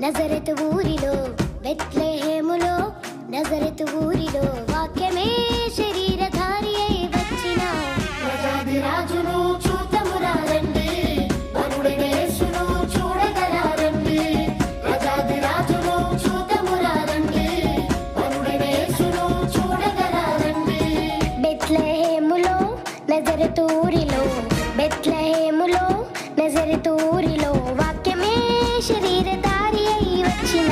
నజరతు ఊరిలో బెత్లెహేములో నజరతు ఊరిలో వాక్యమే శరీరధారి అయి వచ్చిన ప్రజాది రాజును చూద్దామురా రండి, వరుడైన యేసును చూడగరా రండి. ప్రజాది రాజును చూద్దామురా రండి, వరుడైన యేసును చూడగరా రండి. బెత్లెహేములో నజరతు ఊరిలో బెత్లెహేములో నజరతు ఊరిలో వాక్యమే శరీరధారి అయి వచ్చిన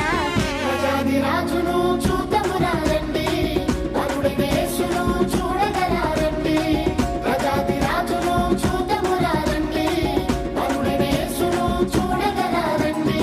ప్రజాది రాజును చూద్దామురా రండి, వరుడైన యేసును చూడగరా రండి. ప్రజాది రాజును చూద్దామురా రండి, వరుడైన యేసును చూడగరా రండి.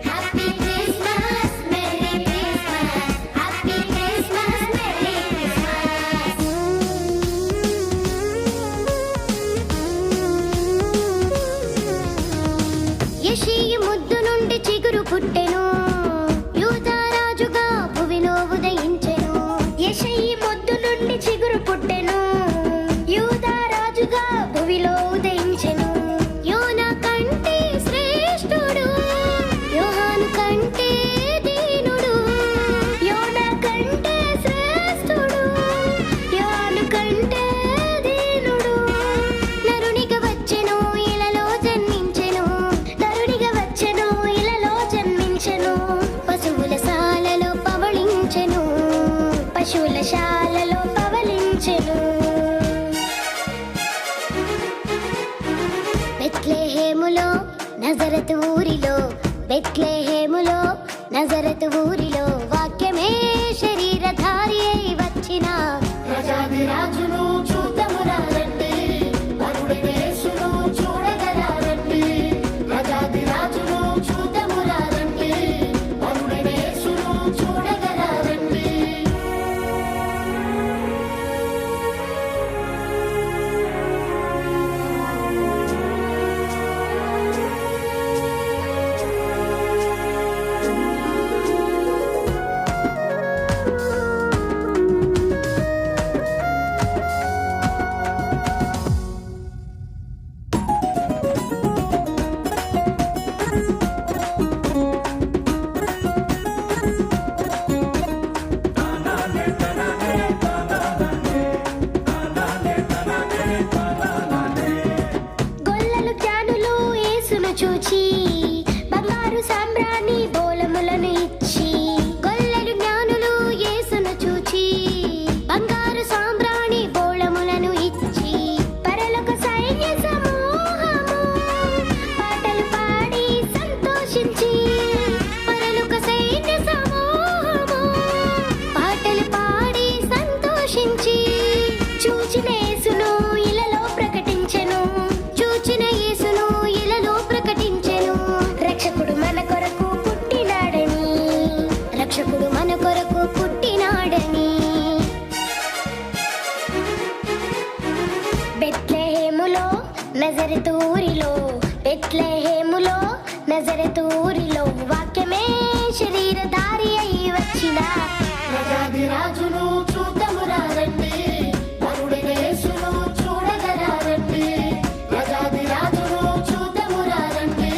Happy Christmas merry Christmas, happy Christmas merry Christmas. యెషయి ముద్దు నుండి చిగురు పుట్టెను, యూదా రాజుగా భువిలో ఉదయించెను. యెషయి ముద్దు నుండి చిగురు పుట్టెను, యూదా రాజుగా భువిలో ఉదయించెను. యోనా కంటే శ్రేష్ఠుడు, యోహాను కంటే దీనుడు. యోనా కంటే శ్రేష్ఠుడు, యోహాను కంటే దీనుడు. నరునిగా వచ్చెను ఇలలో జన్మించెను, నరునిగా వచ్చెను ఇలలో జన్మించెను. పశువుల శాలలో పవళించెను, పశువుల శాలలో పవళించెను. బెత్లెహేములో నజరతు ఊరిలో బెత్లెహేములో నజరతు ఊరిలో వాక్యమే శరీరధారి అయి వచ్చిన ప్రజాది రాజును చూద్దామురా రండి, వరుడైన యేసును చూడగరా రండి. ప్రజాది రాజును చూద్దామురా రండి, వరుడైన యేసును చూడగరా రండి. గొల్లలు జ్ఞానులు యేసును చూచి బంగారు సాంబ్రాణి బోలములను ఇచ్చి. గొల్లలు జ్ఞానులు యేసును చూచి బంగారు సాంబ్రాణి బోళములను ఇచ్చి. పరలోక సైన్య సమూహము పాటలు పాడి సంతోషించి. పరలోక సైన్య సమూహము పాటలు పాడి సంతోషించి. చూచిన యేసును ఇలలో ప్రకటించెను, చూచిన యేసును ఇలలో ప్రకటించెను. రక్షకుడు మన కొరకు పుట్టినాడని, రక్షకుడు మన కొరకు పుట్టినాడని. బెత్లెహేములో నజరతు ఊరిలో బెత్లెహేములో నజరతు ఊరిలో వాక్యమే శరీరధారి అయి వచ్చిన ప్రజాది రాజును చూద్దామురా రండి, వరుడైన యేసును చూడగరా రండి. ప్రజాది రాజును చూద్దామురా రండి,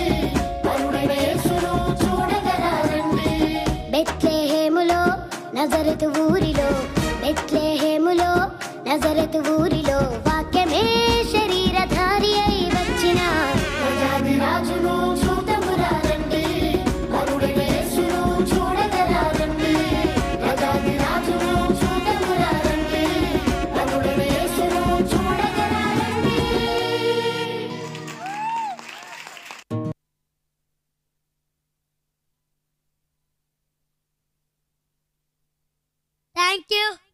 వరుడైన యేసును చూడగరా రండి. బెత్లెహేములో నజరతు ఊరిలో బెత్లెహేములో నజరతు ఊరిలో వాక్యమే శరీరధారి అయి వచ్చిన ప్రజాది రాజును చూద్దామురా రండి, వరుడైన యేసును చూడగరా రండి. ప్రజాది రాజును చూద్దామురా రండి, వరుడైన యేసును చూడగరా రండి. Thank you.